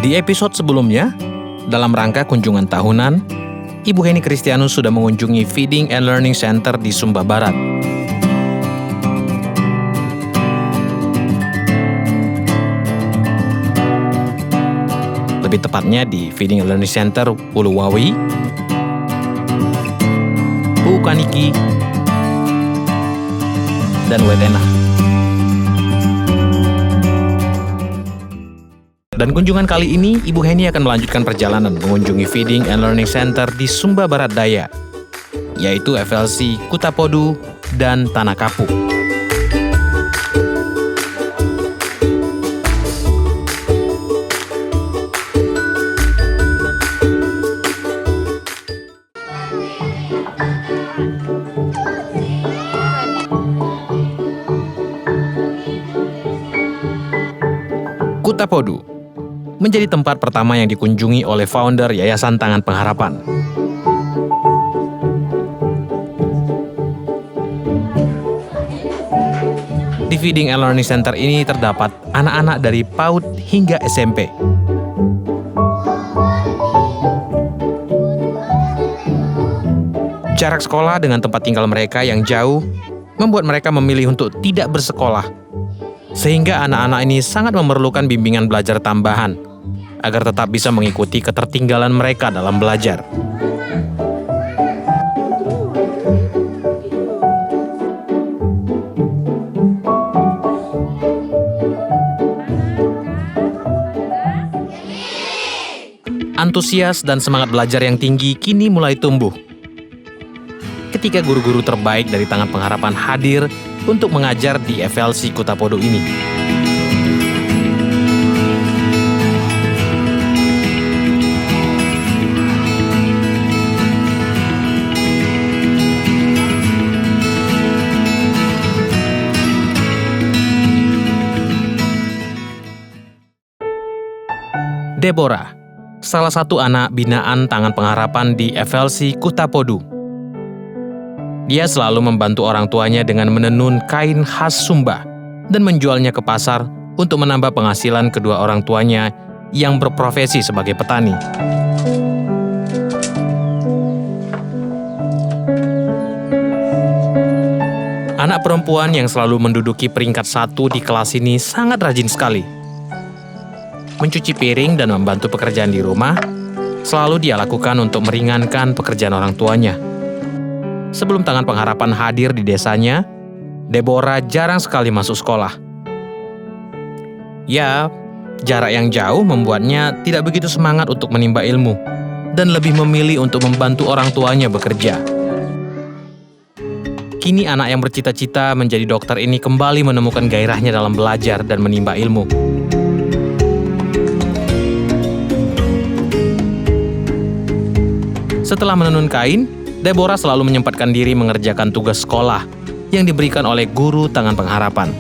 Di episode sebelumnya, dalam rangka kunjungan tahunan, Ibu Heni Kristianus sudah mengunjungi Feeding and Learning Center di Sumba Barat. Lebih tepatnya di Feeding and Learning Center Uluwawi, Puukaniki, dan Wetena. Dan kunjungan kali ini, Ibu Heni akan melanjutkan perjalanan mengunjungi Feeding and Learning Center di Sumba Barat Daya, yaitu FLC Kutapodu dan Tanah Kapu. Kutapodu menjadi tempat pertama yang dikunjungi oleh founder Yayasan Tangan Pengharapan. Di Feeding and Learning Center ini terdapat anak-anak dari PAUD hingga SMP. Jarak sekolah dengan tempat tinggal mereka yang jauh membuat mereka memilih untuk tidak bersekolah, sehingga anak-anak ini sangat memerlukan bimbingan belajar tambahan agar tetap bisa mengikuti ketertinggalan mereka dalam belajar. Antusias dan semangat belajar yang tinggi kini mulai tumbuh ketika guru-guru terbaik dari Tangan Pengharapan hadir untuk mengajar di FLC Kutapodu ini. Deborah, salah satu anak binaan Tangan Pengharapan di FLC Kutapodu. Dia selalu membantu orang tuanya dengan menenun kain khas Sumba dan menjualnya ke pasar untuk menambah penghasilan kedua orang tuanya yang berprofesi sebagai petani. Anak perempuan yang selalu menduduki peringkat 1 di kelas ini sangat rajin sekali. Mencuci piring dan membantu pekerjaan di rumah selalu dia lakukan untuk meringankan pekerjaan orang tuanya. Sebelum Tangan Pengharapan hadir di desanya, Deborah jarang sekali masuk sekolah. Ya, jarak yang jauh membuatnya tidak begitu semangat untuk menimba ilmu dan lebih memilih untuk membantu orang tuanya bekerja. Kini anak yang bercita-cita menjadi dokter ini kembali menemukan gairahnya dalam belajar dan menimba ilmu. Setelah menenun kain, Deborah selalu menyempatkan diri mengerjakan tugas sekolah yang diberikan oleh guru Tangan Pengharapan.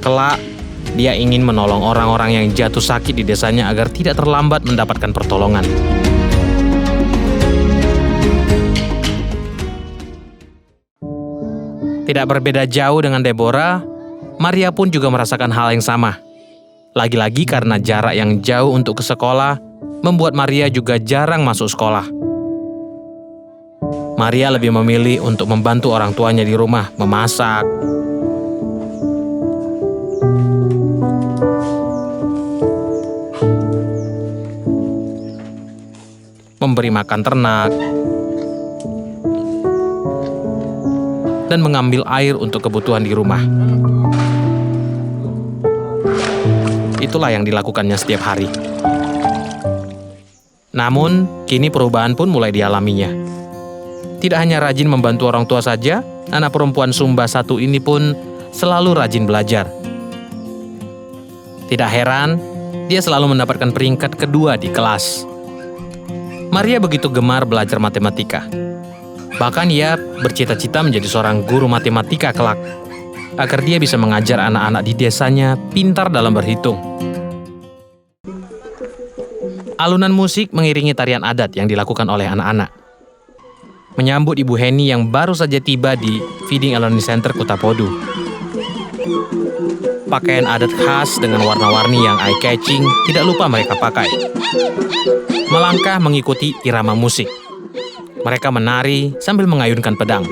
Kelak, dia ingin menolong orang-orang yang jatuh sakit di desanya agar tidak terlambat mendapatkan pertolongan. Tidak berbeda jauh dengan Deborah, Maria pun juga merasakan hal yang sama. Lagi-lagi karena jarak yang jauh untuk ke sekolah, membuat Maria juga jarang masuk sekolah. Maria lebih memilih untuk membantu orang tuanya di rumah, memasak, memberi makan ternak, dan mengambil air untuk kebutuhan di rumah. Itulah yang dilakukannya setiap hari. Namun, kini perubahan pun mulai dialaminya. Tidak hanya rajin membantu orang tua saja, anak perempuan Sumba satu ini pun selalu rajin belajar. Tidak heran, dia selalu mendapatkan peringkat kedua di kelas. Maria begitu gemar belajar matematika. Bahkan ia bercita-cita menjadi seorang guru matematika kelak, agar dia bisa mengajar anak-anak di desanya pintar dalam berhitung. Alunan musik mengiringi tarian adat yang dilakukan oleh anak-anak. Menyambut Ibu Heni yang baru saja tiba di Feeding and Learning Center Kutapodu. Pakaian adat khas dengan warna-warni yang eye-catching tidak lupa mereka pakai. Melangkah mengikuti irama musik. Mereka menari sambil mengayunkan pedang.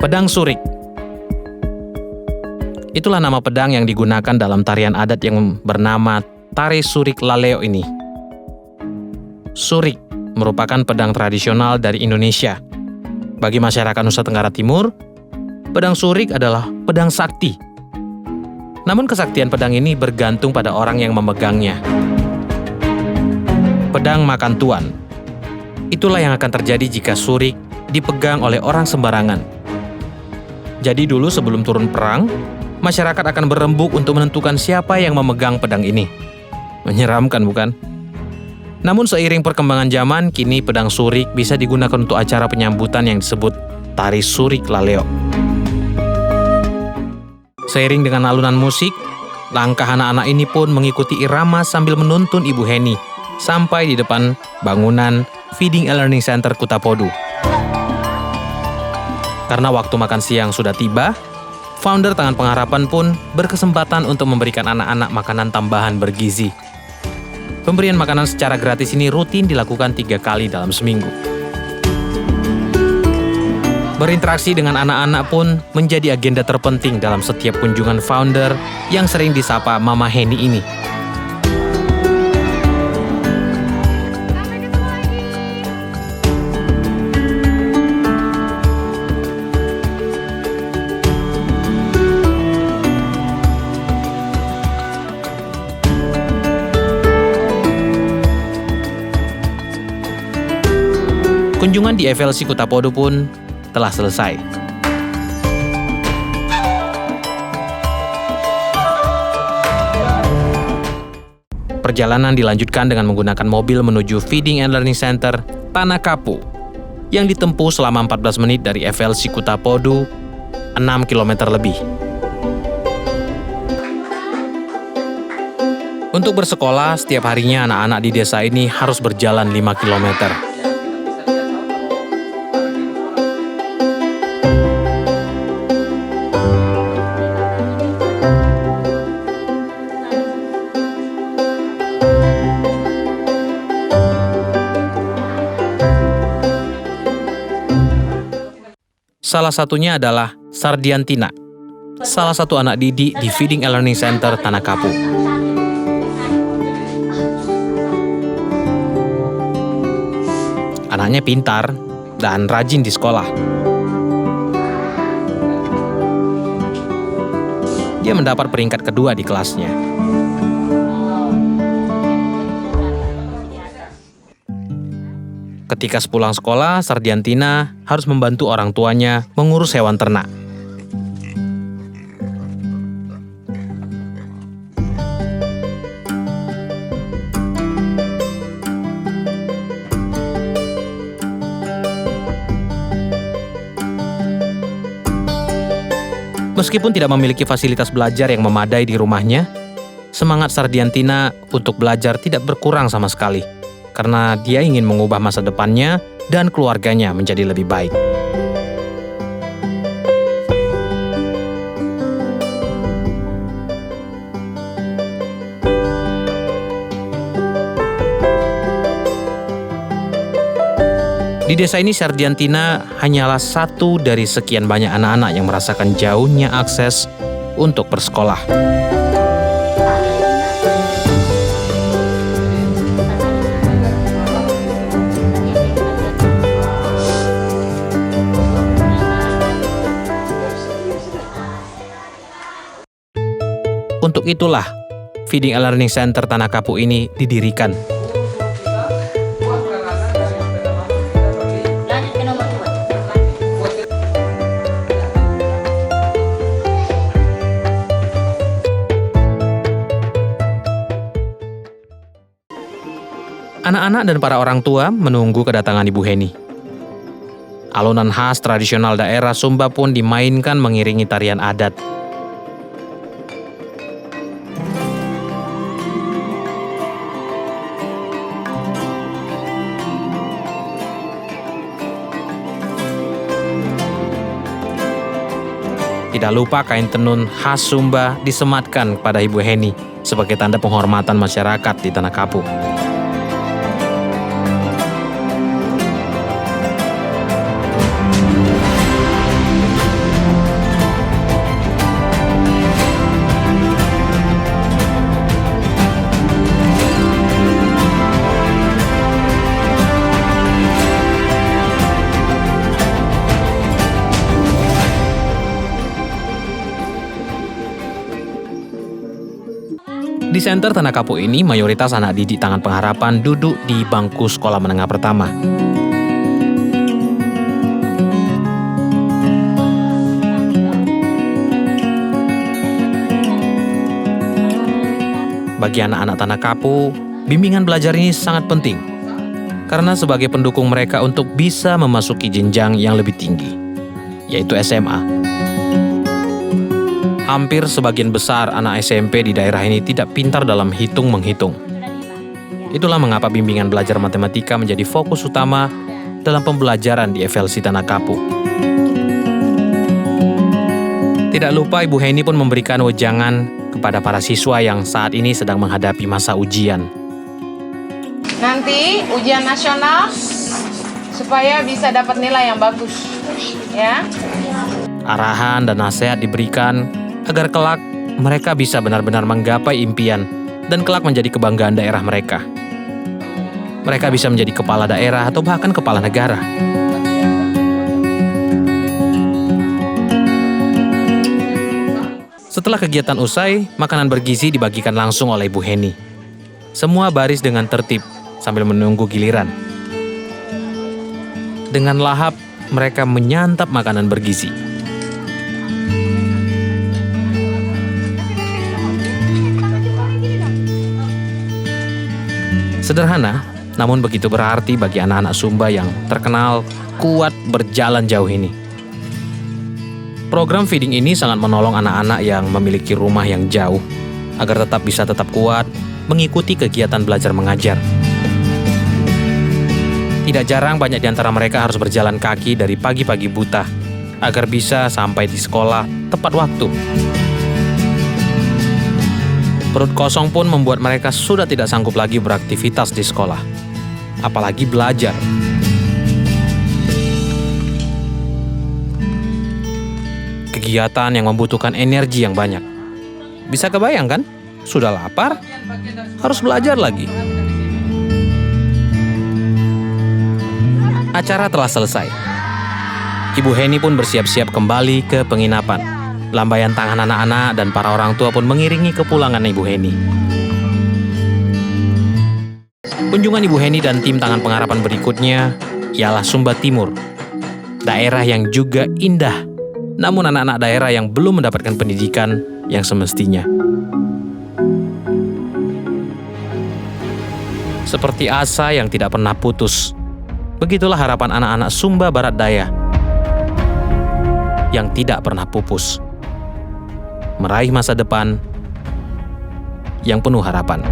Pedang surik. Itulah nama pedang yang digunakan dalam tarian adat yang bernama Tari Surik Laleo ini. Surik merupakan pedang tradisional dari Indonesia. Bagi masyarakat Nusa Tenggara Timur, pedang surik adalah pedang sakti. Namun kesaktian pedang ini bergantung pada orang yang memegangnya. Pedang makan tuan. Itulah yang akan terjadi jika surik dipegang oleh orang sembarangan. Jadi dulu sebelum turun perang, masyarakat akan berembuk untuk menentukan siapa yang memegang pedang ini. Menyeramkan, bukan? Namun seiring perkembangan zaman, kini pedang surik bisa digunakan untuk acara penyambutan yang disebut Tari Surik Laleo. Seiring dengan alunan musik, langkah anak-anak ini pun mengikuti irama sambil menuntun Ibu Heni sampai di depan bangunan Feeding and Learning Center Kutapodo. Karena waktu makan siang sudah tiba, founder Tangan Pengharapan pun berkesempatan untuk memberikan anak-anak makanan tambahan bergizi. Pemberian makanan secara gratis ini rutin dilakukan 3 kali dalam seminggu. Berinteraksi dengan anak-anak pun menjadi agenda terpenting dalam setiap kunjungan founder yang sering disapa Mama Heni ini. Kunjungan di FLC Kutapodo pun telah selesai. Perjalanan dilanjutkan dengan menggunakan mobil menuju Feeding and Learning Center Tanah Kapu yang ditempuh selama 14 menit dari FLC Kutapodo, 6 km lebih. Untuk bersekolah, setiap harinya anak-anak di desa ini harus berjalan 5 km. Salah satunya adalah Sardiantina, salah satu anak didik di Feeding and Learning Center Tanah Kapu. Anaknya pintar dan rajin di sekolah. Dia mendapat peringkat kedua di kelasnya. Ketika sepulang sekolah, Sardiantina harus membantu orang tuanya mengurus hewan ternak. Meskipun tidak memiliki fasilitas belajar yang memadai di rumahnya, semangat Sardiantina untuk belajar tidak berkurang sama sekali, karena dia ingin mengubah masa depannya dan keluarganya menjadi lebih baik. Di desa ini, Sardiantina hanyalah satu dari sekian banyak anak-anak yang merasakan jauhnya akses untuk bersekolah. Untuk itulah, Feeding and Learning Center Tanah Kapu ini didirikan. Anak-anak dan para orang tua menunggu kedatangan Ibu Heni. Alunan khas tradisional daerah Sumba pun dimainkan mengiringi tarian adat. Tidak lupa kain tenun khas Sumba disematkan kepada Ibu Heni sebagai tanda penghormatan masyarakat di Tanah Kapu. Di senter Tanah Kapu ini, mayoritas anak didik Tangan Pengharapan duduk di bangku sekolah menengah pertama. Bagi anak-anak Tanah Kapu, bimbingan belajar ini sangat penting, karena sebagai pendukung mereka untuk bisa memasuki jenjang yang lebih tinggi, yaitu SMA. Hampir sebagian besar anak SMP di daerah ini tidak pintar dalam hitung-menghitung. Itulah mengapa bimbingan belajar matematika menjadi fokus utama dalam pembelajaran di FLC Tanah Kapu. Tidak lupa Ibu Heni pun memberikan wejangan kepada para siswa yang saat ini sedang menghadapi masa ujian. Nanti ujian nasional supaya bisa dapat nilai yang bagus, ya. Arahan dan nasihat diberikan agar kelak mereka bisa benar-benar menggapai impian dan kelak menjadi kebanggaan daerah mereka. Mereka bisa menjadi kepala daerah atau bahkan kepala negara. Setelah kegiatan usai, makanan bergizi dibagikan langsung oleh Ibu Heni. Semua baris dengan tertib sambil menunggu giliran. Dengan lahap, mereka menyantap makanan bergizi. Sederhana, namun begitu berarti bagi anak-anak Sumba yang terkenal kuat berjalan jauh ini. Program feeding ini sangat menolong anak-anak yang memiliki rumah yang jauh agar tetap kuat mengikuti kegiatan belajar mengajar. Tidak jarang banyak di antara mereka harus berjalan kaki dari pagi-pagi buta agar bisa sampai di sekolah tepat waktu. Perut kosong pun membuat mereka sudah tidak sanggup lagi beraktivitas di sekolah, apalagi belajar. Kegiatan yang membutuhkan energi yang banyak. Bisa kebayang kan? Sudah lapar, harus belajar lagi. Acara telah selesai. Ibu Heni pun bersiap-siap kembali ke penginapan. Lambaian tangan anak-anak dan para orang tua pun mengiringi kepulangan Ibu Heni. Kunjungan Ibu Heni dan tim Tangan Pengharapan berikutnya ialah Sumba Timur. Daerah yang juga indah, namun anak-anak daerah yang belum mendapatkan pendidikan yang semestinya. Seperti asa yang tidak pernah putus, begitulah harapan anak-anak Sumba Barat Daya yang tidak pernah pupus. Meraih masa depan yang penuh harapan.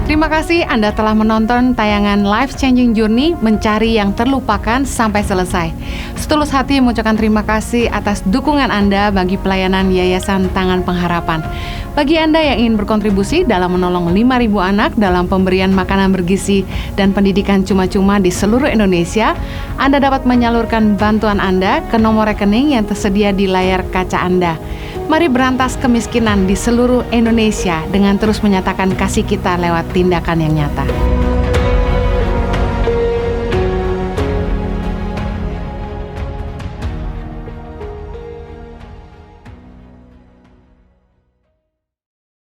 Terima kasih Anda telah menonton tayangan Life Changing Journey Mencari Yang Terlupakan sampai selesai. Setulus hati mengucapkan terima kasih atas dukungan Anda bagi pelayanan Yayasan Tangan Pengharapan. Bagi Anda yang ingin berkontribusi dalam menolong 5.000 anak dalam pemberian makanan bergizi dan pendidikan cuma-cuma di seluruh Indonesia, Anda dapat menyalurkan bantuan Anda ke nomor rekening yang tersedia di layar kaca Anda. Mari berantas kemiskinan di seluruh Indonesia dengan terus menyatakan kasih kita lewat tindakan yang nyata.